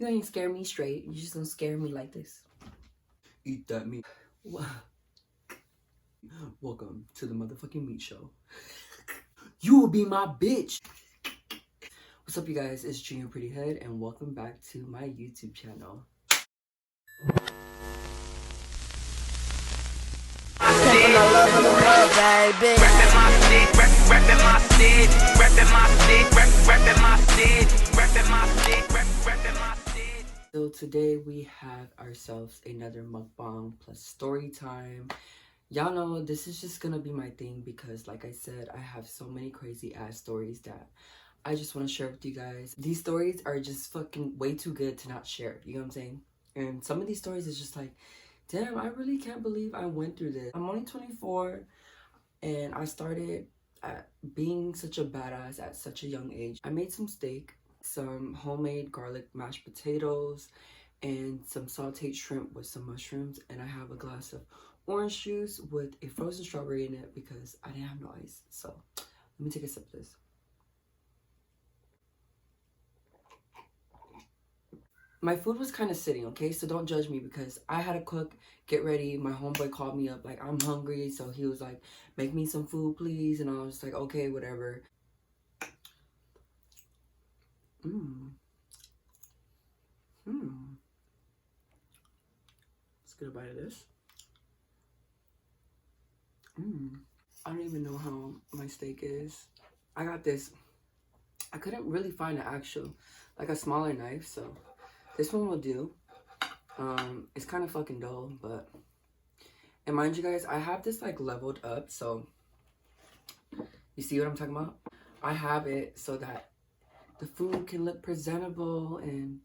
You ain't scare me straight. You just don't scare me like this. Eat that meat. Welcome to the motherfucking meat show. You will be my bitch. What's up, you guys? It's Junior Pretty Head, and welcome back to my YouTube channel. So today we have ourselves another mukbang plus story time. Y'all know this is just gonna be my thing because, like I said, I have so many crazy ass stories that I just want to share with you guys. These stories are just fucking way too good to not share. You know what I'm saying? And some of these stories is just like, damn, I really can't believe I went through this. I'm only 24 and I started at being such a badass at such a young age. I made some steak, some homemade garlic mashed potatoes, and some sautéed shrimp with some mushrooms, and I have a glass of orange juice with a frozen strawberry in it because I didn't have no ice. So let me take a sip of this. My food was kind of sitting, okay? So don't judge me because I had to cook, get ready. My homeboy called me up like, I'm hungry. So he was like, make me some food, please. And I was like, okay, whatever. Let's get a bite of this. I don't even know how my steak is. I got this. I couldn't really find an actual, like a smaller knife, so this one will do. It's kind of fucking dull, but, and mind you guys, I have this like leveled up, so you see what I'm talking about? I have it so that the food can look presentable and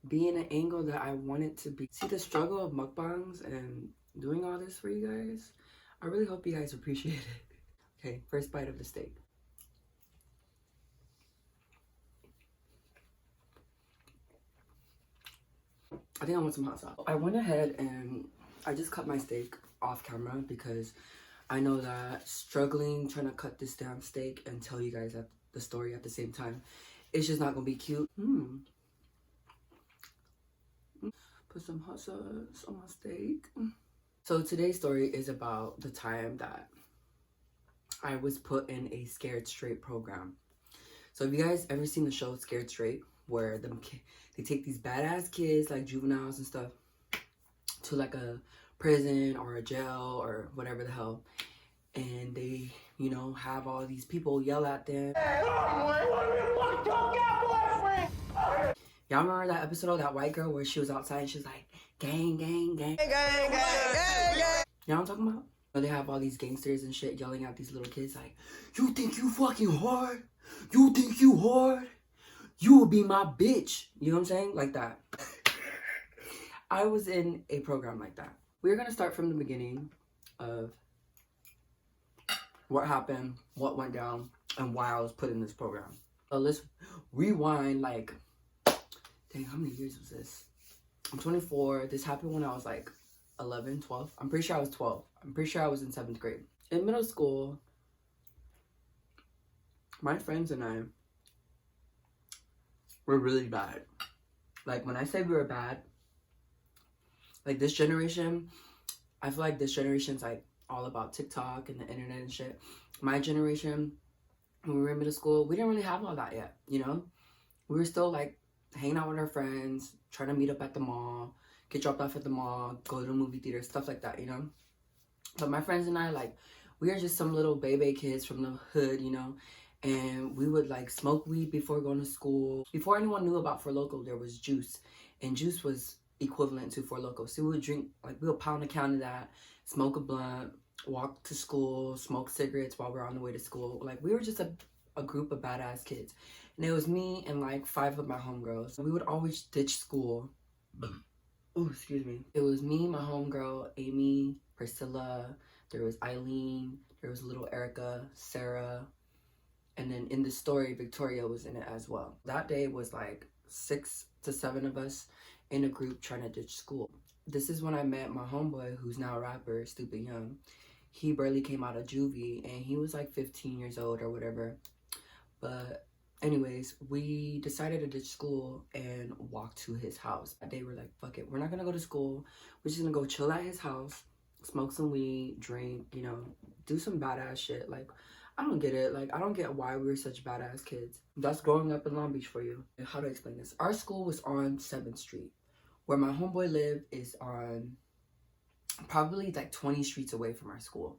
be in an angle that I want it to be. See the struggle of mukbangs and doing all this for you guys? I really hope you guys appreciate it. Okay, first bite of the steak. I think I want some hot sauce. I went ahead and I just cut my steak off camera because I know that struggling trying to cut this damn steak and tell you guys the story at the same time, it's just not gonna be cute. Put some hot sauce on my steak. So today's story is about the time that I was put in a Scared Straight program. So have you guys ever seen the show Scared Straight, where they take these badass kids like juveniles and stuff to like a prison or a jail or whatever the hell, and they, you know, have all these people yell at them. Y'all remember that episode of that white girl where she was outside and she was like, gang, gang, gang. Gang, gang, gang, gang, gang. You know what I'm talking about? They have all these gangsters and shit yelling at these little kids like, you think you fucking hard? You think you hard? You will be my bitch. You know what I'm saying? Like that. I was in a program like that. We're going to start from the beginning of what happened, what went down, and why I was put in this program. So let's rewind like, dang, how many years was this? I'm 24. This happened when I was like 11, 12. I'm pretty sure I was 12. I'm pretty sure I was in 7th grade. In middle school, my friends and I were really bad. Like, when I say we were bad, like this generation, I feel like this generation's like all about TikTok and the internet and shit. My generation, when we were in middle school, we didn't really have all that yet, you know? We were still like hanging out with our friends, trying to meet up at the mall, get dropped off at the mall, go to the movie theater, stuff like that, you know? But my friends and I, like, we are just some little baby kids from the hood, you know? And we would like smoke weed before going to school. Before anyone knew about Four Loko, there was juice. And juice was equivalent to Four Loko. So we would drink, like, we would pound a can of that, smoke a blunt, walk to school, smoke cigarettes while we're on the way to school. Like, we were just a group of badass kids. And it was me and like 5 of my homegirls. We would always ditch school. Oh, excuse me. It was me, my homegirl, Amy, Priscilla, there was Eileen, there was little Erica, Sarah, and then in the story, Victoria was in it as well. That day was like 6 to 7 of us in a group trying to ditch school. This is when I met my homeboy, who's now a rapper, Stupid Young. He barely came out of juvie, and he was like 15 years old or whatever. But Anyways, we decided to ditch school and walk to his house. That day we're like, fuck it, we're not gonna go to school. We're just gonna go chill at his house, smoke some weed, drink, you know, do some badass shit. Like, I don't get it. Like, I don't get why we were such badass kids. That's growing up in Long Beach for you. How to explain this? Our school was on 7th Street. Where my homeboy lived is on probably like 20 streets away from our school.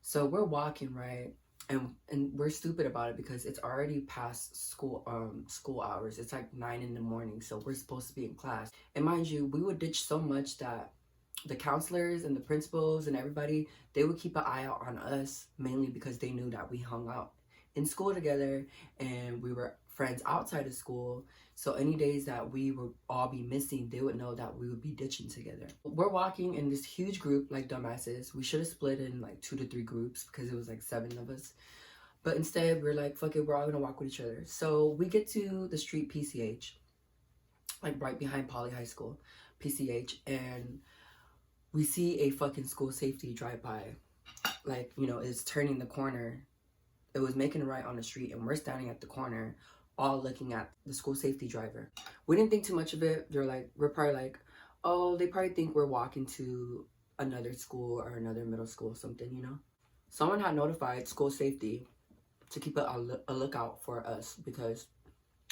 So we're walking, right? And we're stupid about it because it's already past school hours. It's like 9 in the morning, so we're supposed to be in class. And mind you, we would ditch so much that the counselors and the principals and everybody, they would keep an eye out on us, mainly because they knew that we hung out in school together and we were friends outside of school. So any days that we would all be missing, they would know that we would be ditching together. We're walking in this huge group like dumbasses. We should have split in like 2 to 3 groups because it was like 7 of us. But instead, we're like, fuck it, we're all gonna walk with each other. So we get to the street PCH, like right behind Poly High School, PCH, and we see a fucking school safety drive by. Like, you know, it's turning the corner. It was making a right on the street, and we're standing at the corner, all looking at the school safety driver. We didn't think too much of it. We're probably like, oh, they probably think we're walking to another school or another middle school or something, you know? Someone had notified school safety to keep a lookout for us because,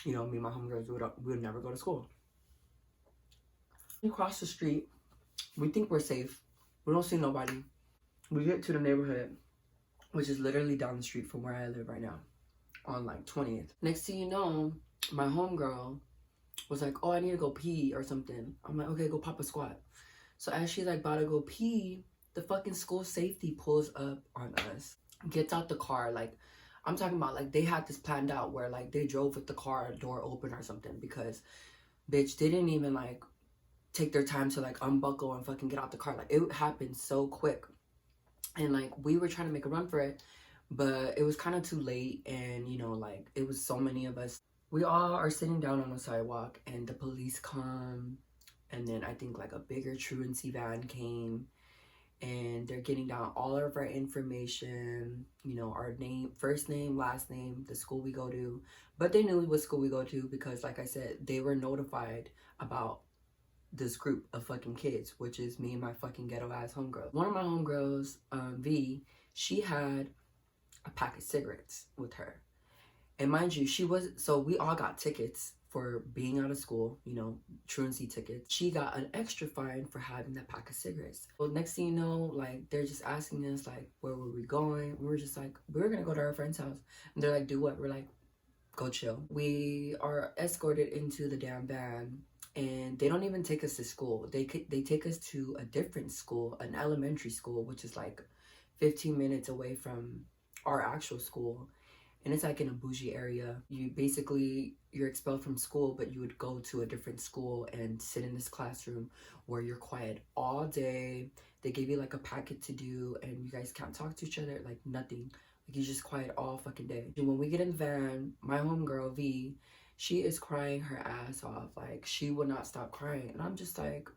you know, me and my homegirls would never go to school. We cross the street. We think we're safe. We don't see nobody. We get to the neighborhood, which is literally down the street from where I live right now, on like 20th. Next thing you know, my homegirl was like, oh, I need to go pee or something. I'm like, okay, go pop a squat. So as she's like about to go pee, the fucking school safety pulls up on us, gets out the car. Like, I'm talking about like they had this planned out where like they drove with the car door open or something, because bitch, they didn't even like take their time to like unbuckle and fucking get out the car. Like, it happened so quick. And like we were trying to make a run for it, but it was kind of too late. And you know, like it was so many of us. We all are sitting down on the sidewalk and the police come, and then I think like a bigger truancy van came, and they're getting down all of our information, you know, our name, first name, last name, the school we go to. But they knew what school we go to because, like I said, they were notified about this group of fucking kids, which is me and my fucking ghetto ass homegirl. One of my homegirls, V, she had a pack of cigarettes with her. And mind you, so we all got tickets for being out of school, you know, truancy tickets. She got an extra fine for having that pack of cigarettes. Well, next thing you know, like they're just asking us like, where were we going? We were just like, we were gonna go to our friend's house. And they're like, do what? We're like, go chill. We are escorted into the damn van, and they don't even take us to school. They take us to a different school, an elementary school, which is like 15 minutes away from our actual school. And it's like in a bougie area. You're expelled from school, but you would go to a different school and sit in this classroom where you're quiet all day. They give you like a packet to do, and you guys can't talk to each other, like nothing. Like you're just quiet all fucking day. And when we get in the van, my homegirl V, she is crying her ass off. Like she would not stop crying. And I'm just like,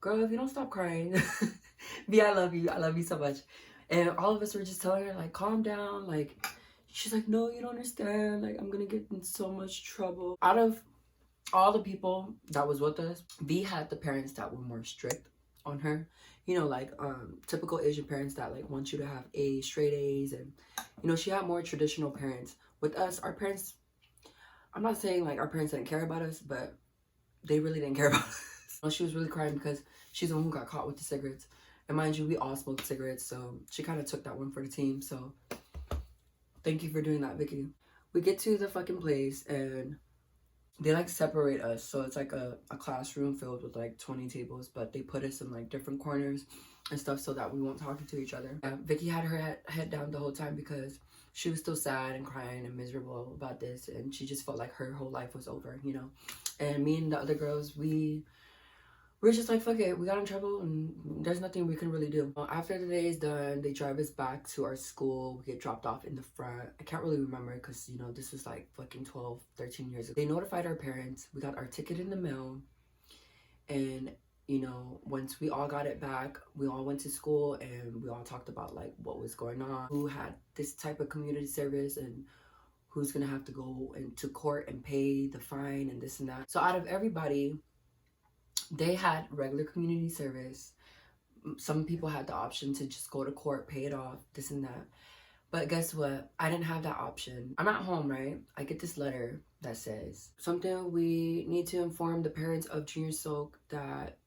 girl, if you don't stop crying, V, I love you. I love you so much. And all of us were just telling her like, calm down. Like, she's like, no, you don't understand. Like, I'm gonna get in so much trouble. Out of all the people that was with us, V had the parents that were more strict on her. You know, like typical Asian parents that like want you to have A's, straight A's. And, you know, she had more traditional parents. With us, our parents, I'm not saying like our parents didn't care about us, but they really didn't care about us. Well, she was really crying because she's the one who got caught with the cigarettes. And mind you, we all smoked cigarettes, so she kind of took that one for the team. So thank you for doing that, Vicky. We get to the fucking place and they like separate us. So it's like a classroom filled with like 20 tables, but they put us in like different corners and stuff so that we won't talk to each other. Vicky had her head down the whole time because she was still sad and crying and miserable about this, and she just felt like her whole life was over, you know. And me and the other girls, we're just like, fuck it, we got in trouble and there's nothing we can really do. After the day is done, they drive us back to our school. We get dropped off in the front. I can't really remember because, you know, this was like fucking 12, 13 years ago. They notified our parents. We got our ticket in the mail. And, you know, once we all got it back, we all went to school and we all talked about like what was going on, who had this type of community service and who's gonna have to go into court and pay the fine and this and that. So out of everybody, they had regular community service. Some people had the option to just go to court, pay it off, this and that. But guess what? I didn't have that option. I'm at home, right? I get this letter that says something, we need to inform the parents of Junior Soak that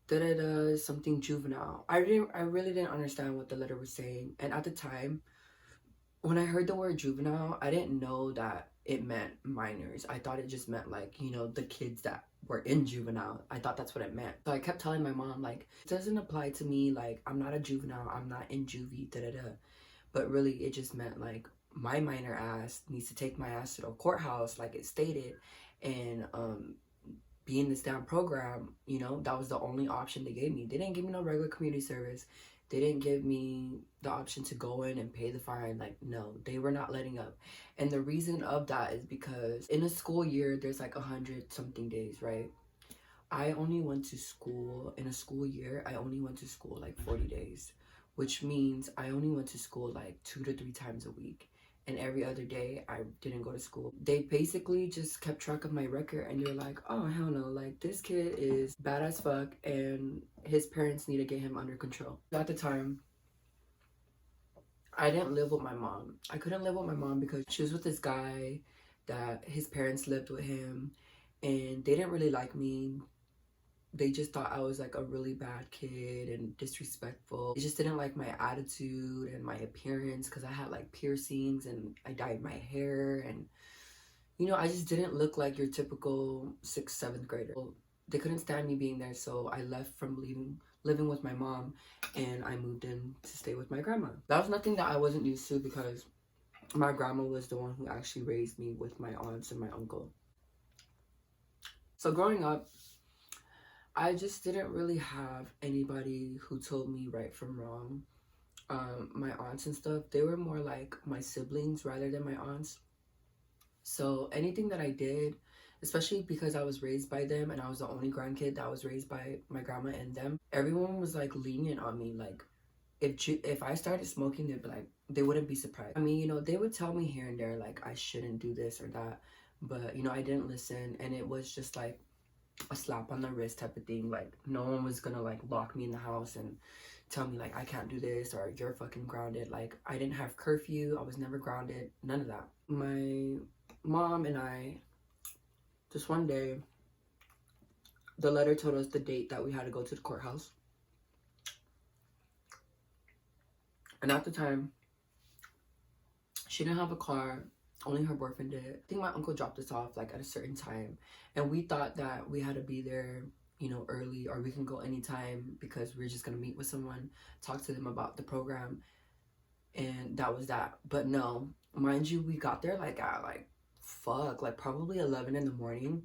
da-da-da, something juvenile. I really didn't understand what the letter was saying. And at the time, when I heard the word juvenile, I didn't know that it meant minors. I thought it just meant like, you know, the kids that were in juvenile. I thought that's what it meant. So I kept telling my mom, like, it doesn't apply to me. Like, I'm not a juvenile. I'm not in juvie, da-da-da. But really, it just meant like my minor ass needs to take my ass to the courthouse, like it stated, and be in this damn program. You know, that was the only option they gave me. They didn't give me no regular community service. They didn't give me the option to go in and pay the fine. Like, no, they were not letting up. And the reason of that is because in a school year, there's like 100 something days, right? I only went to school, in a school year, I only went to school like 40 days. Which means I only went to school like 2 to 3 times a week. And every other day, I didn't go to school. They basically just kept track of my record and they're like, oh, hell no. Like, this kid is bad as fuck and his parents need to get him under control. At the time, I didn't live with my mom. I couldn't live with my mom because she was with this guy that his parents lived with him. And they didn't really like me. They just thought I was like a really bad kid and disrespectful. They just didn't like my attitude and my appearance because I had like piercings and I dyed my hair, and you know, I just didn't look like your typical 6th, 7th grader. They couldn't stand me being there, so I left from living with my mom and I moved in to stay with my grandma. That was nothing that I wasn't used to because my grandma was the one who actually raised me with my aunts and my uncle. So growing up, I just didn't really have anybody who told me right from wrong. My aunts and stuff, they were more like my siblings rather than my aunts. So anything that I did, especially because I was raised by them and I was the only grandkid that was raised by my grandma and them, everyone was like lenient on me. Like if I started smoking, they'd be like, they wouldn't be surprised. I mean, you know, they would tell me here and there like I shouldn't do this or that, but you know, I didn't listen, and it was just like a slap on the wrist type of thing. Like, no one was gonna like lock me in the house and tell me like I can't do this or you're fucking grounded. Like, I didn't have curfew, I was never grounded, none of that. My mom and I, just one day, the letter told us the date that we had to go to the courthouse. And at the time, she didn't have a car. Only her boyfriend did. I think my uncle dropped us off like at a certain time, and we thought that we had to be there, you know, early, or we can go anytime because we're just gonna meet with someone, talk to them about the program, and that was that. But no, mind you, we got there like at like probably 11 in the morning,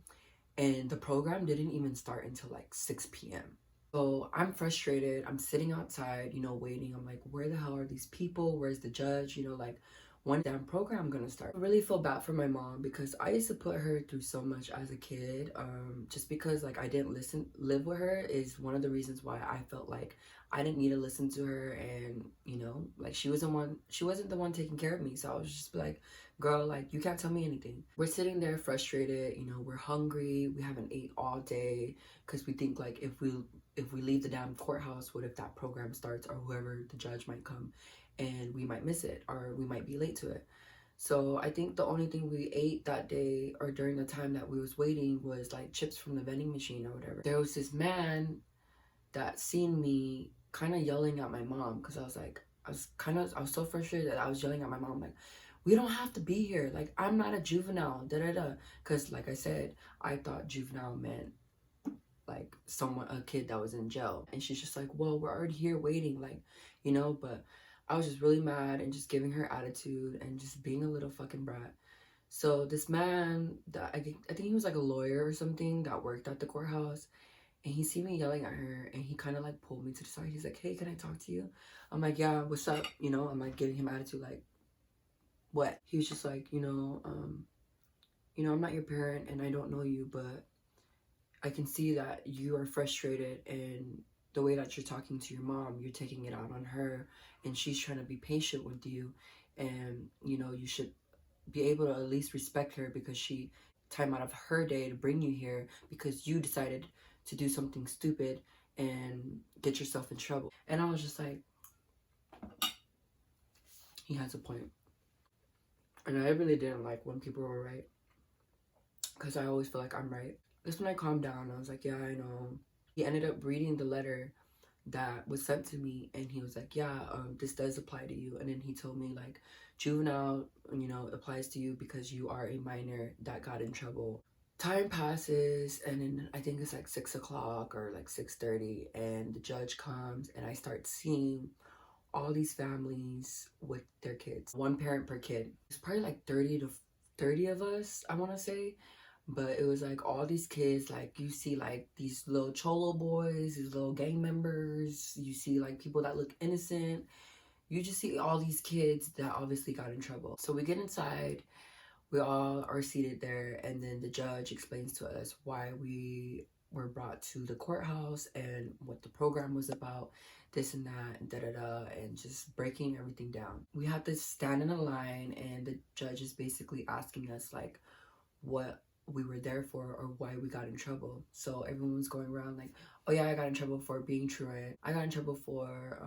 and the program didn't even start until like 6 p.m. So I'm frustrated. I'm sitting outside, you know, waiting. I'm like, where the hell are these people? Where's the judge? You know, like, when damn program gonna start? I really feel bad for my mom because I used to put her through so much as a kid. Just because like I didn't live with her is one of the reasons why I felt like I didn't need to listen to her, and you know, like she wasn't the one taking care of me. So I was just like, girl, like you can't tell me anything. We're sitting there frustrated, you know, we're hungry, we haven't ate all day because we think like if we leave the damn courthouse, what if that program starts or whoever the judge might come and we might miss it or we might be late to it. So I think the only thing we ate that day or during the time that we was waiting was like chips from the vending machine or whatever. There was this man that seen me kind of yelling at my mom because I was so frustrated that I was yelling at my mom like, we don't have to be here, like I'm not a juvenile, because like I said, I thought juvenile meant like a kid that was in jail. And she's just like, well, we're already here waiting, like, you know. But I was just really mad and just giving her attitude and just being a little fucking brat. So this man that I think he was like a lawyer or something that worked at the courthouse, and he seen me yelling at her and he kind of like pulled me to the side. He's like, hey, can I talk to you? I'm like, yeah, what's up? You know, I'm like giving him attitude like, what? He was just like, you know, I'm not your parent and I don't know you, but I can see that you are frustrated, and the way that you're talking to your mom, you're taking it out on her, and she's trying to be patient with you, and you know, you should be able to at least respect her because she time out of her day to bring you here because you decided to do something stupid and get yourself in trouble. And I was just like, he has a point. And I really didn't like when people were right, because I always feel like I'm right. That's when I calmed down. I was like, yeah, I know. He ended up reading the letter that was sent to me, and he was like, yeah, this does apply to you. And then he told me, like, juvenile, you know, applies to you because you are a minor that got in trouble. Time passes, and then I think it's like 6 o'clock or like 6:30, and the judge comes, and I start seeing all these families with their kids, one parent per kid. It's probably like 30 of us, I want to say. But it was like all these kids, like you see like these little cholo boys, these little gang members, you see like people that look innocent. You just see all these kids that obviously got in trouble. So we get inside, we all are seated there, and then the judge explains to us why we were brought to the courthouse and what the program was about, this and that, and da-da-da, and just breaking everything down. We had to stand in a line, and the judge is basically asking us like what we were there for or why we got in trouble. So everyone was going around like, oh yeah, I got in trouble for being truant. I got in trouble for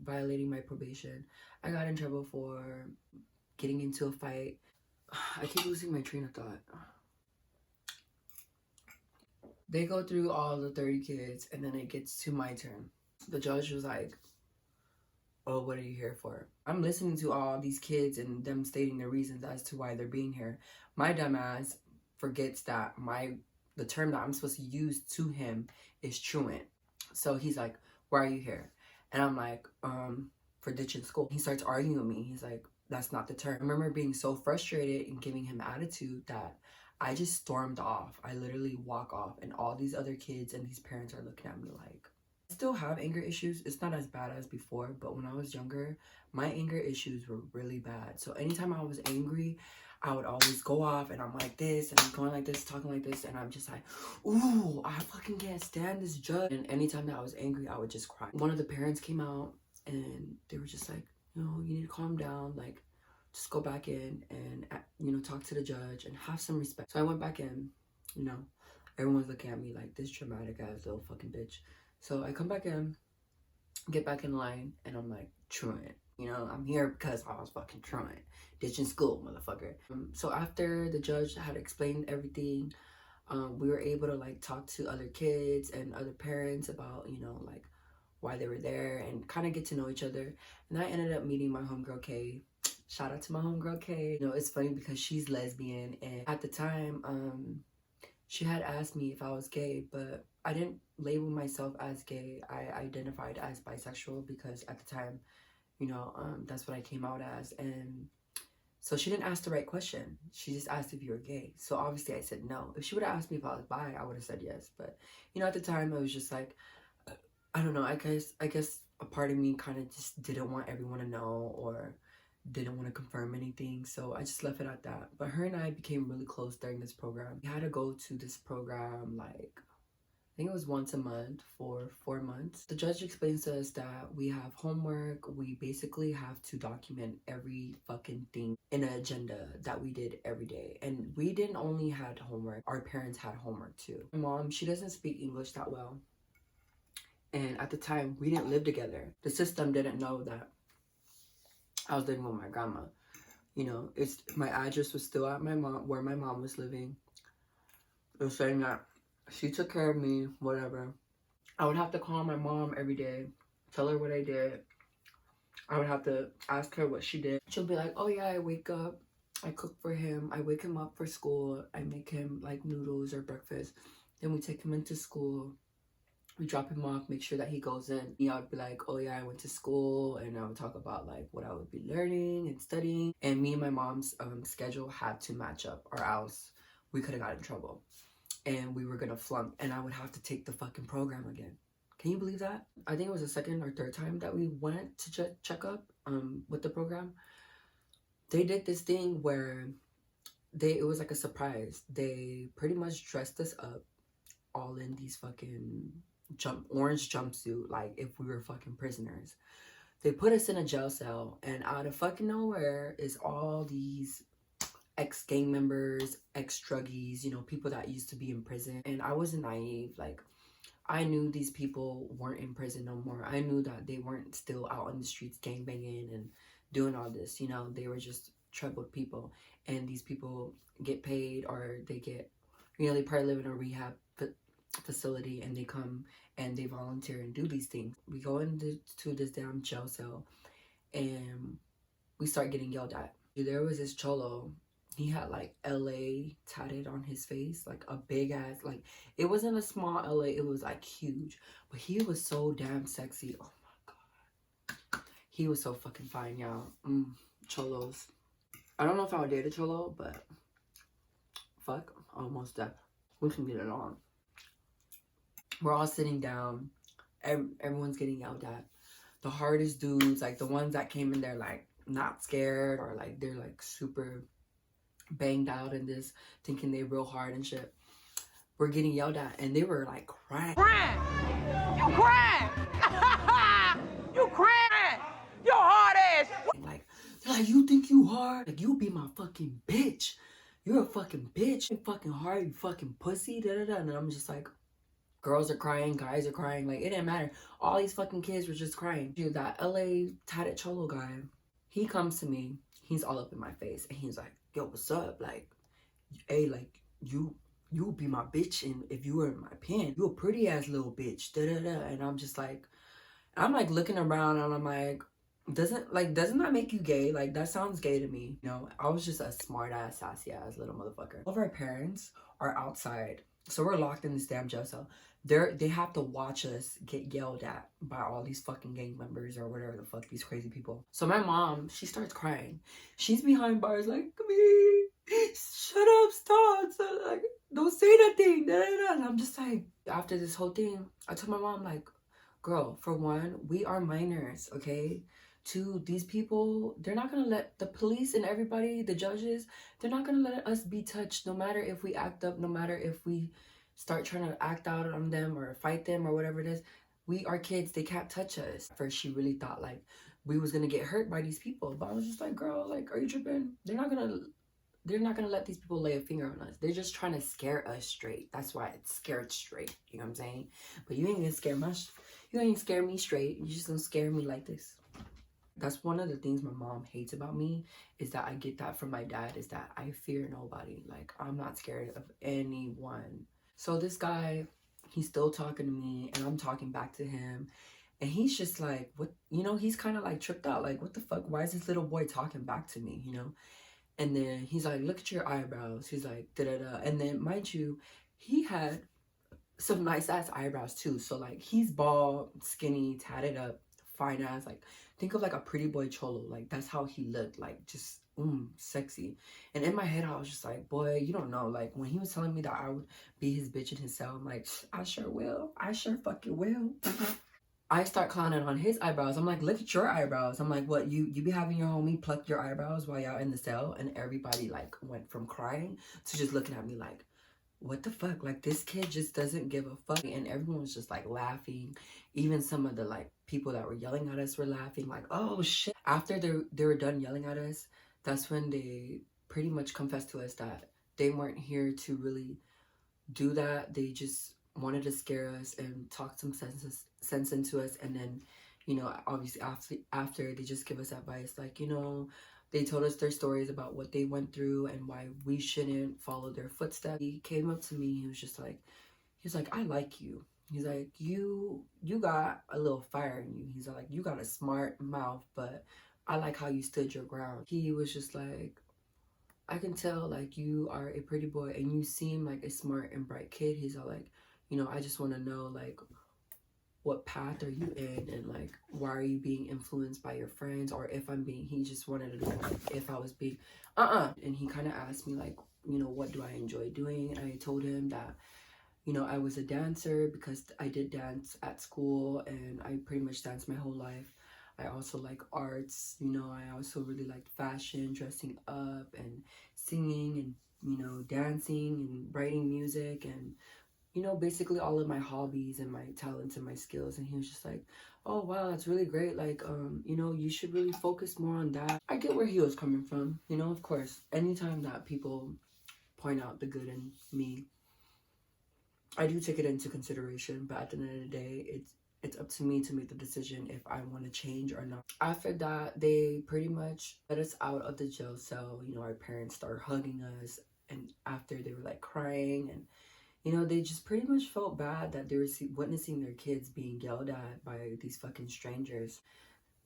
violating my probation. I got in trouble for getting into a fight. I keep losing my train of thought. They go through all the 30 kids, and then it gets to my turn. The judge was like, oh, what are you here for? I'm listening to all these kids and them stating their reasons as to why they're being here. My dumbass forgets that the term that I'm supposed to use to him is truant. So he's like, why are you here? And I'm like, for ditching school. He starts arguing with me. He's like, that's not the term. I remember being so frustrated and giving him attitude that I just stormed off. I literally walk off, and all these other kids and these parents are looking at me like, I still have anger issues. It's not as bad as before, but when I was younger, my anger issues were really bad. So anytime I was angry, I would always go off, and I'm like this, and I'm going like this, talking like this, and I'm just like, ooh, I fucking can't stand this judge. And anytime that I was angry, I would just cry. One of the parents came out, and they were just like, you know, you need to calm down, like, just go back in and, you know, talk to the judge and have some respect. So I went back in, you know, everyone's looking at me like this dramatic ass little fucking bitch. So I come back in, get back in line, and I'm like, truant. You know, I'm here because I was fucking truant. Ditching school, motherfucker. So after the judge had explained everything, we were able to like talk to other kids and other parents about, you know, like why they were there and kind of get to know each other. And I ended up meeting my homegirl Kay. Shout out to my homegirl Kay. You know, it's funny because she's lesbian, and at the time, she had asked me if I was gay, but I didn't label myself as gay. I identified as bisexual because at the time, you know, that's what I came out as. And so she didn't ask the right question. She just asked if you were gay. So obviously I said no. If she would have asked me if I was bi, I would have said yes. But, you know, at the time, it was just like, I don't know, I guess a part of me kind of just didn't want everyone to know or didn't want to confirm anything. So I just left it at that. But her and I became really close during this program. We had to go to this program like, I think it was once a month for 4 months. The judge explains to us that we have homework. We basically have to document every fucking thing in an agenda that we did every day. And we didn't only had homework, our parents had homework too. My mom, she doesn't speak English that well. And at the time, we didn't live together. The system didn't know that I was living with my grandma. You know, my address was still at where my mom was living. It was saying that she took care of me, whatever. I would have to call my mom every day, tell her what I did. I would have to ask her what she did. She'll be like, oh yeah, I wake up, I cook for him, I wake him up for school, I make him like noodles or breakfast. Then we take him into school. We drop him off, make sure that he goes in. I would be like, oh yeah, I went to school, and I would talk about like what I would be learning and studying. And me and my mom's schedule had to match up, or else we could have got in trouble. And we were gonna flunk, and I would have to take the fucking program again. Can you believe that? I think it was the second or third time that we went to check up with the program. They did this thing where it was like a surprise. They pretty much dressed us up all in these fucking orange jumpsuit, like if we were fucking prisoners. They put us in a jail cell, and out of fucking nowhere is all these ex-gang members, ex-druggies, you know, people that used to be in prison. And I wasn't naive. Like, I knew these people weren't in prison no more. I knew that they weren't still out on the streets gangbanging and doing all this. You know, they were just troubled people. And these people get paid, or they get, you know, they probably live in a rehab facility, and they come and they volunteer and do these things. We go into this damn jail cell, and we start getting yelled at. There was this cholo. He had like LA tatted on his face, like a big ass, like it wasn't a small LA, it was like huge. But he was so damn sexy. Oh my god. He was so fucking fine, y'all. Cholos. I don't know if I would date a cholo, but fuck, almost deaf. We can get it on. We're all sitting down. Everyone's getting yelled at. The hardest dudes, like the ones that came in there like not scared, or like they're like super banged out in this, thinking they real hard and shit, we're getting yelled at, and they were like crying. You crying! You crying! Your hard ass! Like, they're like, you think you hard? Like, you be my fucking bitch. You're a fucking bitch. You fucking hard, you fucking pussy, da da da. And I'm just like, girls are crying, guys are crying. Like, it didn't matter. All these fucking kids were just crying. Dude, that LA tatted cholo guy, he comes to me. He's all up in my face, and he's like, yo, what's up? Like, hey, like, you be my bitch, and if you were in my pen, you a pretty ass little bitch, da da da. And I'm just like, I'm like looking around, and I'm like, doesn't that make you gay? Like, that sounds gay to me. You know, I was just a smart ass, sassy ass little motherfucker. All of our parents are outside, so we're locked in this damn jail cell. They have to watch us get yelled at by all these fucking gang members, or whatever the fuck, these crazy people. So my mom, she starts crying. She's behind bars like, come here, shut up, stop, like, don't say nothing, da, da, da. And I'm just like, after this whole thing, I told my mom, like, girl, for one, we are minors, okay? Two, these people, they're not gonna let the police and everybody, the judges, they're not gonna let us be touched, no matter if we act up, no matter if we start trying to act out on them or fight them or whatever it is. We are kids, they can't touch us. First, she really thought like we was gonna get hurt by these people, but I was just like, girl, like, are you tripping? They're not gonna let these people lay a finger on us. They're just trying to scare us straight. That's why it's scared straight, you know what I'm saying? But you ain't gonna scare me straight. You just gonna scare me like this. That's one of the things my mom hates about me, is that I get that from my dad, is that I fear nobody. Like, I'm not scared of anyone. So this guy, he's still talking to me, and I'm talking back to him, and he's just like, what, you know, he's kind of like tripped out, like, what the fuck, why is this little boy talking back to me, you know? And then he's like, look at your eyebrows. He's like, da-da-da. And then, mind you, he had some nice ass eyebrows too. So like, he's bald, skinny, tatted up, fine ass, like, think of like a pretty boy cholo. Like, that's how he looked, like, just sexy. And in my head, I was just like, boy, you don't know. Like, when he was telling me that I would be his bitch in his cell, I'm like, I sure will. I sure fucking will. I start clowning on his eyebrows. I'm like, look at your eyebrows. I'm like, what, you be having your homie pluck your eyebrows while y'all in the cell? And everybody like went from crying to just looking at me like, what the fuck? Like, this kid just doesn't give a fuck. And everyone was just like laughing. Even some of the like people that were yelling at us were laughing, like, oh shit. After they were done yelling at us, that's when they pretty much confessed to us that they weren't here to really do that. They just wanted to scare us and talk some sense into us. And then, you know, obviously after they just give us advice, like, you know, they told us their stories about what they went through and why we shouldn't follow their footsteps. He came up to me, he was like, I like you. He's like, you got a little fire in you. He's like, you got a smart mouth, but I like how you stood your ground. He was just like, I can tell, like, you are a pretty boy and you seem like a smart and bright kid. He's all like, you know, I just want to know, like, what path are you in, and like, why are you being influenced by your friends, or if I'm being, he just wanted to know, like, if I was being, and he kind of asked me, like, you know, what do I enjoy doing? And I told him that, you know, I was a dancer because I did dance at school, and I pretty much danced my whole life. I also like arts, you know, I also really liked fashion, dressing up and singing and, you know, dancing and writing music and you know, basically all of my hobbies and my talents and my skills. And he was just like, oh wow, that's really great, like you know, you should really focus more on that. I get where he was coming from, you know. Of course, anytime that people point out the good in me, I do take it into consideration, but at the end of the day, it's up to me to make the decision if I want to change or not. After that, they pretty much let us out of the jail cell. You know, our parents started hugging us, and after they were like crying, and you know, they just pretty much felt bad that they were witnessing their kids being yelled at by these fucking strangers.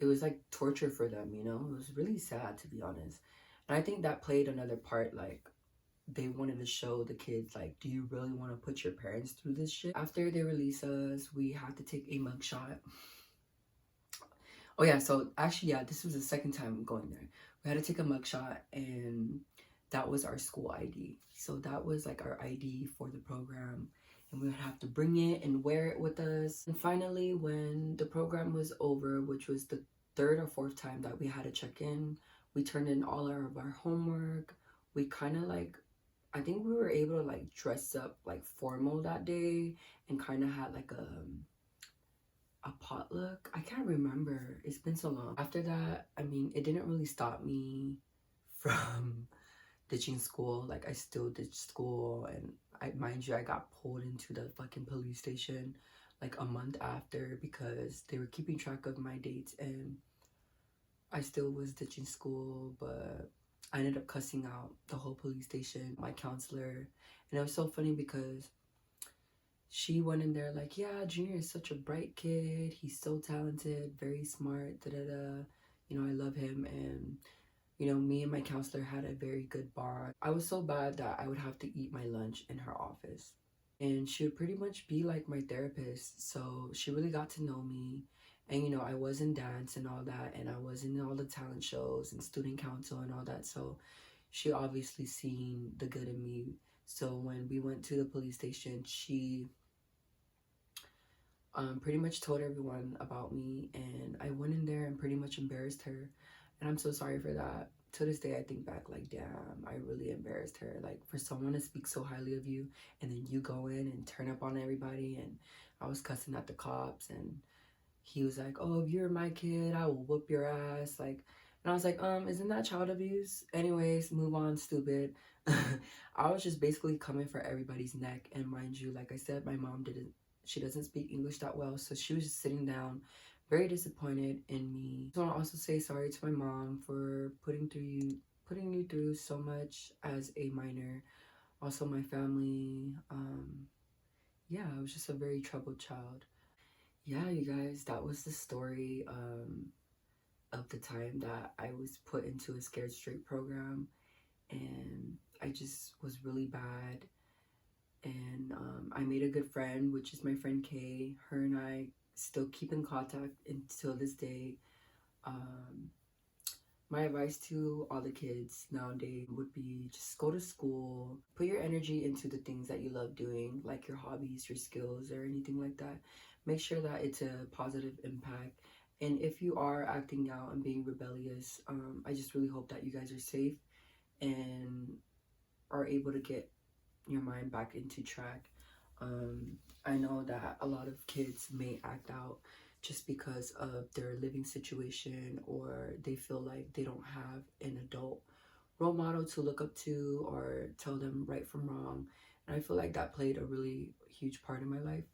It was like torture for them, you know? It was really sad, to be honest. And I think that played another part, like, they wanted to show the kids, like, do you really want to put your parents through this shit? After they release us, we had to take a mugshot. Oh yeah, so actually, yeah, this was the second time going there. We had to take a mugshot, and that was our school ID. So that was like our ID for the program, and we would have to bring it and wear it with us. And finally, when the program was over, which was the third or fourth time that we had to check in, we turned in all of our homework. We kind of like, I think we were able to like dress up like formal that day, and kind of had like a potluck. I can't remember. It's been so long. After that, I mean, it didn't really stop me from ditching school. Like, I still ditched school, and mind you, I got pulled into the fucking police station like a month after because they were keeping track of my dates, and I still was ditching school. But I ended up cussing out the whole police station, my counselor. And it was so funny because she went in there like, yeah, Junior is such a bright kid, he's so talented, very smart, da da da, you know, I love him. And you know, me and my counselor had a very good bond. I was so bad that I would have to eat my lunch in her office, and she would pretty much be like my therapist. So she really got to know me. And you know, I was in dance and all that, and I was in all the talent shows and student council and all that. So she obviously seen the good in me. So when we went to the police station, she pretty much told everyone about me, and I went in there and pretty much embarrassed her. And I'm so sorry for that. To this day, I think back like, damn, I really embarrassed her. Like, for someone to speak so highly of you, and then you go in and turn up on everybody. And I was cussing at the cops, and he was like, oh, if you're my kid, I will whoop your ass. Like, and I was like, isn't that child abuse? Anyways, move on, stupid. I was just basically coming for everybody's neck. And mind you, like I said, my mom she doesn't speak English that well, so she was just sitting down, very disappointed in me. So I want to also say sorry to my mom for putting you through so much as a minor. Also my family. Yeah, I was just a very troubled child. Yeah, you guys, that was the story of the time that I was put into a Scared Straight program, and I just was really bad. And I made a good friend, which is my friend Kay. Her and I still keep in contact until this day. My advice to all the kids nowadays would be just go to school, put your energy into the things that you love doing, like your hobbies, your skills, or anything like that. Make sure that it's a positive impact. And if you are acting out and being rebellious, I just really hope that you guys are safe and are able to get your mind back into track. I know that a lot of kids may act out just because of their living situation, or they feel like they don't have an adult role model to look up to or tell them right from wrong. And I feel like that played a really huge part in my life.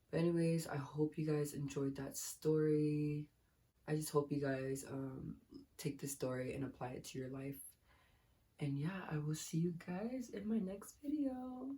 But anyways, I hope you guys enjoyed that story. I just hope you guys take this story and apply it to your life. And yeah, I will see you guys in my next video.